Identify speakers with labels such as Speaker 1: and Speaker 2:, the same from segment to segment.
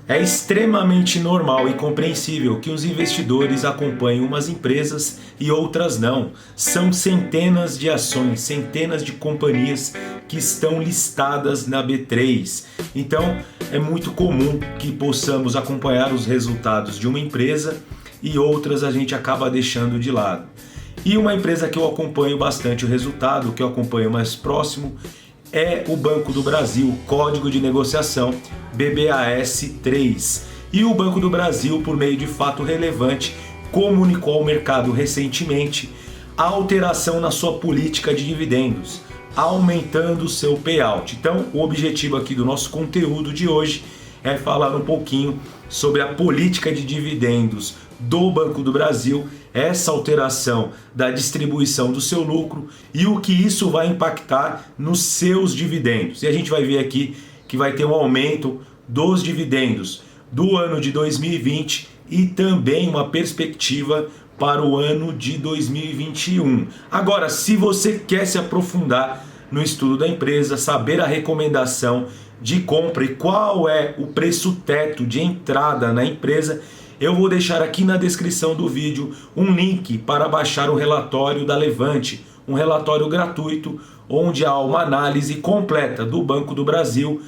Speaker 1: É extremamente normal e compreensível que os investidores acompanhem umas empresas e outras não. São centenas de ações, centenas de companhias que estão listadas na B3. Então é muito comum que possamos acompanhar os resultados de uma empresa e outras a gente acaba deixando de lado. E uma empresa que eu acompanho bastante o resultado, que eu acompanho mais próximo, é o Banco do Brasil, código de negociação BBAS3. E o Banco do Brasil, por meio de fato relevante, comunicou ao mercado recentemente a alteração na sua política de dividendos, aumentando o seu payout. Então, o objetivo aqui do nosso conteúdo de hoje é falar um pouquinho sobre a política de dividendos do Banco do Brasil, essa alteração da distribuição do seu lucro e o que isso vai impactar nos seus dividendos. E a gente vai ver aqui que vai ter um aumento dos dividendos do ano de 2020 e também uma perspectiva para o ano de 2021. Agora, se você quer se aprofundar no estudo da empresa, saber a recomendação de compra e qual é o preço teto de entrada na empresa, eu vou deixar aqui na descrição do vídeo um link para baixar o relatório da Levante, um relatório gratuito onde há uma análise completa do Banco do Brasil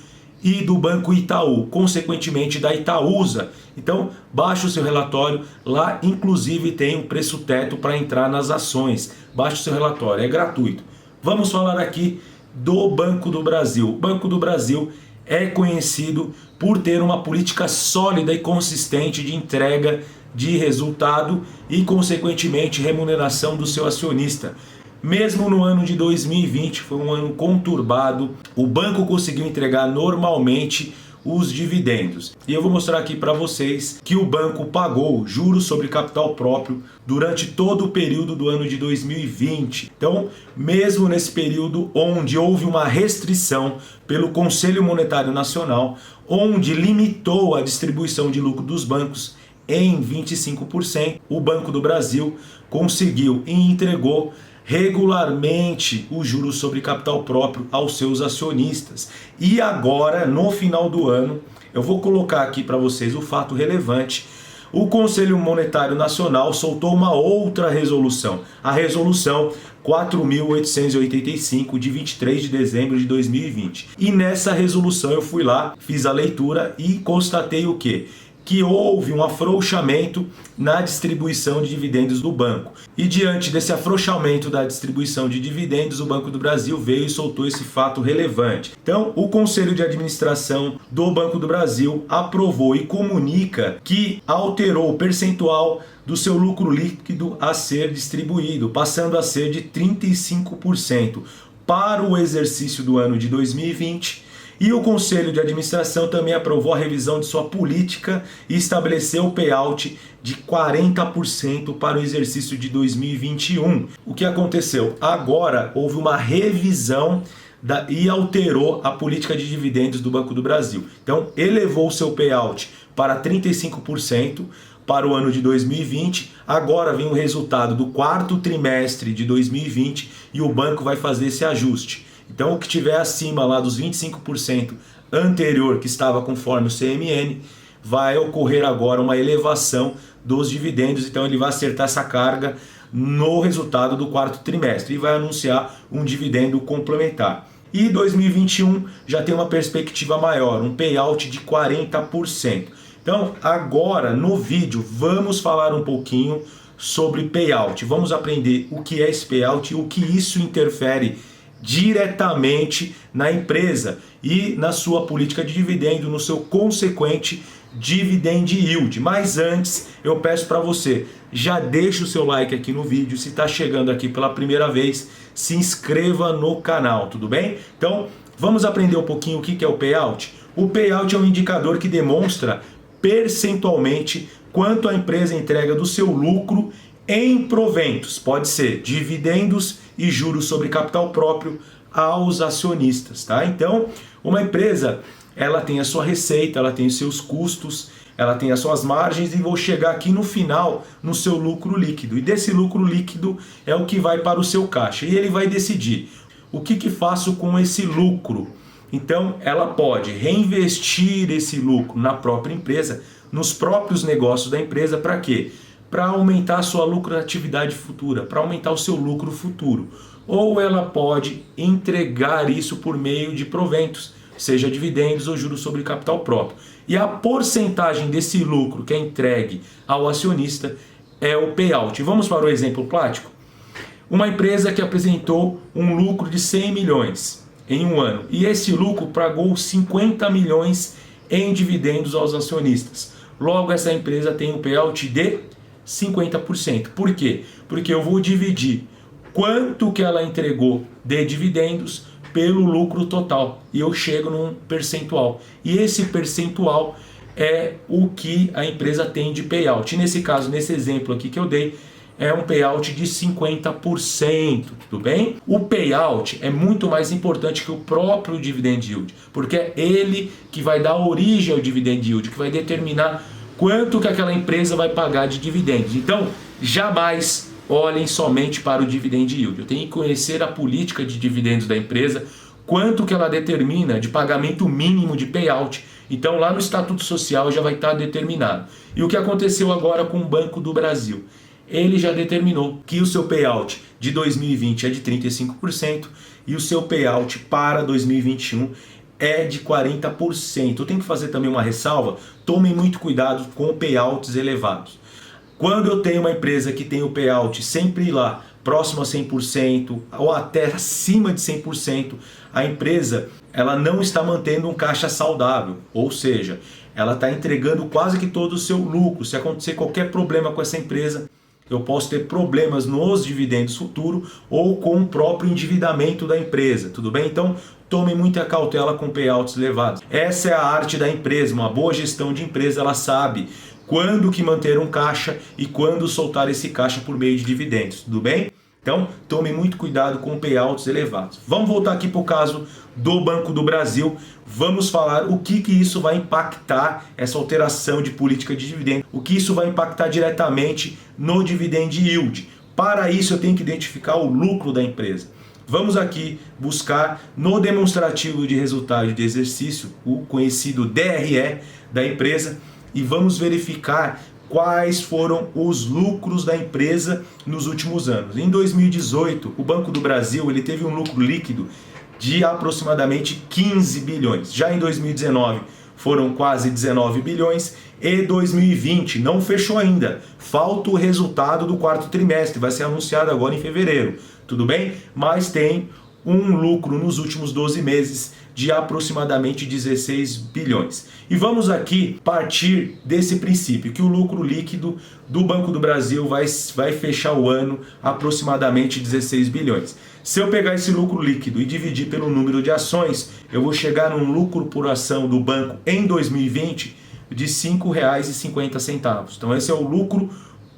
Speaker 1: e do Banco Itaú, consequentemente da Itaúsa. Então baixe o seu relatório, lá inclusive tem um preço teto para entrar nas ações. Baixe o seu relatório, é gratuito. Vamos falar aqui do Banco do Brasil. O Banco do Brasil é conhecido por ter uma política sólida e consistente de entrega de resultado e, consequentemente, remuneração do seu acionista. Mesmo no ano de 2020, foi um ano conturbado, o banco conseguiu entregar normalmente os dividendos. E eu vou mostrar aqui para vocês que o banco pagou juros sobre capital próprio durante todo o período do ano de 2020. Então, mesmo nesse período onde houve uma restrição pelo Conselho Monetário Nacional, onde limitou a distribuição de lucro dos bancos em 25%, o Banco do Brasil conseguiu e entregou regularmente o juros sobre capital próprio aos seus acionistas. E agora, no final do ano, eu vou colocar aqui para vocês o fato relevante. O Conselho Monetário Nacional soltou uma outra resolução, a resolução 4.885 de 23 de dezembro de 2020. E nessa resolução eu fui lá, fiz a leitura e constatei o quê? Que houve um afrouxamento na distribuição de dividendos do banco. E diante desse afrouxamento da distribuição de dividendos, o Banco do Brasil veio e soltou esse fato relevante. Então, o Conselho de Administração do Banco do Brasil aprovou e comunica que alterou o percentual do seu lucro líquido a ser distribuído, passando a ser de 35% para o exercício do ano de 2020. E o Conselho de Administração também aprovou a revisão de sua política e estabeleceu o payout de 40% para o exercício de 2021. O que aconteceu? Agora houve uma revisão e alterou a política de dividendos do Banco do Brasil. Então elevou o seu payout para 35% para o ano de 2020. Agora vem o resultado do quarto trimestre de 2020 e o banco vai fazer esse ajuste. Então o que tiver acima lá dos 25% anterior que estava conforme o CMN, vai ocorrer agora uma elevação dos dividendos, então ele vai acertar essa carga no resultado do quarto trimestre e vai anunciar um dividendo complementar. E 2021 já tem uma perspectiva maior, um payout de 40%. Então agora no vídeo vamos falar um pouquinho sobre payout, vamos aprender o que é esse payout e o que isso interfere diretamente na empresa e na sua política de dividendo, no seu consequente dividend yield. Mas antes eu peço para você, já deixa o seu like aqui no vídeo, se está chegando aqui pela primeira vez, se inscreva no canal, tudo bem? Então vamos aprender um pouquinho o que é o payout. O payout é um indicador que demonstra percentualmente quanto a empresa entrega do seu lucro em proventos, pode ser dividendos e juros sobre capital próprio aos acionistas, tá? Então, uma empresa, ela tem a sua receita, ela tem os seus custos, ela tem as suas margens e vou chegar aqui no final no seu lucro líquido. E desse lucro líquido é o que vai para o seu caixa. E ele vai decidir o que faço com esse lucro. Então ela pode reinvestir esse lucro na própria empresa, nos próprios negócios da empresa, para quê? Para aumentar a sua lucratividade futura, para aumentar o seu lucro futuro. Ou ela pode entregar isso por meio de proventos, seja dividendos ou juros sobre capital próprio. E a porcentagem desse lucro que é entregue ao acionista é o payout. Vamos para o exemplo prático? Uma empresa que apresentou um lucro de 100 milhões em um ano, e esse lucro pagou 50 milhões em dividendos aos acionistas. Logo, essa empresa tem um payout de 50%. Por quê? Porque eu vou dividir quanto que ela entregou de dividendos pelo lucro total e eu chego num percentual. E esse percentual é o que a empresa tem de payout. E nesse caso, nesse exemplo aqui que eu dei, é um payout de 50%, tudo bem? O payout é muito mais importante que o próprio dividend yield, porque é ele que vai dar origem ao dividend yield, que vai determinar quanto que aquela empresa vai pagar de dividendos. Então, jamais olhem somente para o dividend yield. Eu tenho que conhecer a política de dividendos da empresa, quanto que ela determina de pagamento mínimo de payout. Então, lá no Estatuto Social já vai estar determinado. E o que aconteceu agora com o Banco do Brasil? Ele já determinou que o seu payout de 2020 é de 35% e o seu payout para 2021 é de 40%. Eu tenho que fazer também uma ressalva, tomem muito cuidado com payouts elevados. Quando eu tenho uma empresa que tem o payout sempre lá próximo a 100% ou até acima de 100%, a empresa ela não está mantendo um caixa saudável, ou seja, ela está entregando quase que todo o seu lucro. Se acontecer qualquer problema com essa empresa, eu posso ter problemas nos dividendos futuros ou com o próprio endividamento da empresa, tudo bem? Então, tome muita cautela com payouts elevados. Essa é a arte da empresa, uma boa gestão de empresa, ela sabe quando que manter um caixa e quando soltar esse caixa por meio de dividendos, tudo bem? Então, tome muito cuidado com payouts elevados. Vamos voltar aqui para o caso do Banco do Brasil. Vamos falar o que isso vai impactar, essa alteração de política de dividendos, o que isso vai impactar diretamente no dividend yield. Para isso, eu tenho que identificar o lucro da empresa. Vamos aqui buscar no demonstrativo de resultado de exercício, o conhecido DRE da empresa, e vamos verificar quais foram os lucros da empresa nos últimos anos. Em 2018, o Banco do Brasil ele teve um lucro líquido de aproximadamente 15 bilhões. Já em 2019 foram quase 19 bilhões e 2020 não fechou ainda. Falta o resultado do quarto trimestre, vai ser anunciado agora em fevereiro, tudo bem? Mas tem um lucro nos últimos 12 meses de aproximadamente 16 bilhões. E vamos aqui partir desse princípio, que o lucro líquido do Banco do Brasil vai fechar o ano aproximadamente 16 bilhões. Se eu pegar esse lucro líquido e dividir pelo número de ações, eu vou chegar num lucro por ação do banco em 2020 de R$ 5,50. Então esse é o lucro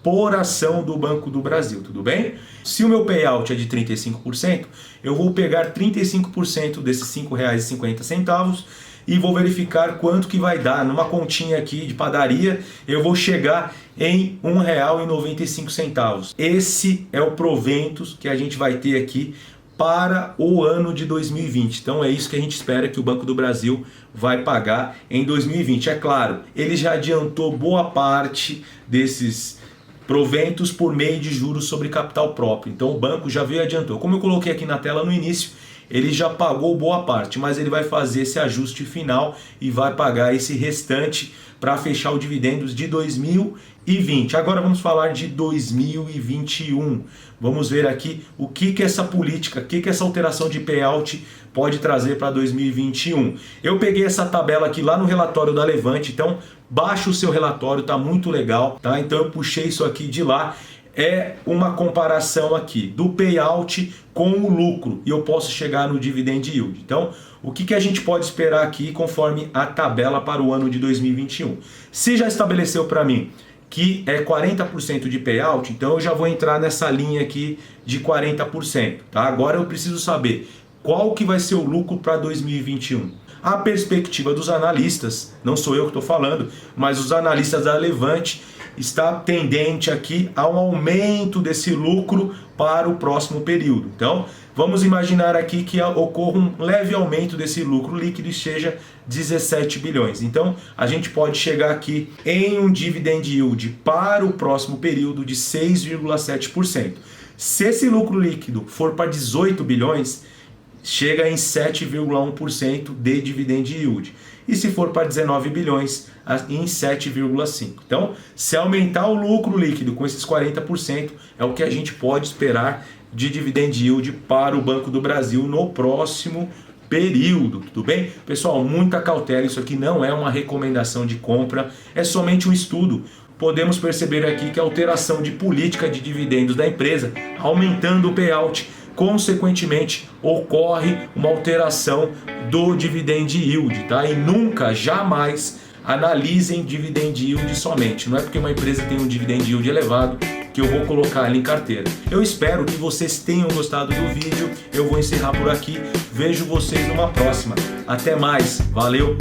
Speaker 1: por ação do Banco do Brasil, tudo bem? Se o meu payout é de 35%, eu vou pegar 35% desses R$ 5,50 e vou verificar quanto que vai dar. Numa continha aqui de padaria, eu vou chegar em R$ 1,95. Esse é o provento que a gente vai ter aqui para o ano de 2020. Então é isso que a gente espera que o Banco do Brasil vai pagar em 2020. É claro, ele já adiantou boa parte desses proventos por meio de juros sobre capital próprio. Então o banco já veio e adiantou. Como eu coloquei aqui na tela no início, ele já pagou boa parte, mas ele vai fazer esse ajuste final e vai pagar esse restante para fechar o dividendos de 2020. Agora vamos falar de 2021. Vamos ver aqui o que essa política, o que essa alteração de payout pode trazer para 2021. Eu peguei essa tabela aqui lá no relatório da Levante, então baixa o seu relatório, tá muito legal, tá? Então eu puxei isso aqui de lá. É uma comparação aqui do payout com o lucro e eu posso chegar no dividend yield. Então, o que a gente pode esperar aqui conforme a tabela para o ano de 2021? Se já estabeleceu para mim que é 40% de payout, então eu já vou entrar nessa linha aqui de 40%, tá? Agora eu preciso saber qual que vai ser o lucro para 2021. A perspectiva dos analistas, não sou eu que estou falando, mas os analistas da Levante está tendente aqui a um aumento desse lucro para o próximo período. Então, Vamos imaginar aqui que ocorra um leve aumento desse lucro líquido e seja 17 bilhões. Então, a gente pode chegar aqui em um dividend yield para o próximo período de 6,7%. Se esse lucro líquido for para 18 bilhões, chega em 7,1% de dividend yield. E se for para 19 bilhões, em 7,5%. Então, se aumentar o lucro líquido com esses 40%, é o que a gente pode esperar de dividend yield para o Banco do Brasil no próximo período, tudo bem? Pessoal, muita cautela, isso aqui não é uma recomendação de compra, é somente um estudo. Podemos perceber aqui que a alteração de política de dividendos da empresa, aumentando o payout, consequentemente ocorre uma alteração do dividend yield, tá? E nunca, jamais analisem dividend yield somente. Não é porque uma empresa tem um dividend yield elevado que eu vou colocar ela em carteira. Eu espero que vocês tenham gostado do vídeo. Eu vou encerrar por aqui. Vejo vocês numa próxima. Até mais. Valeu!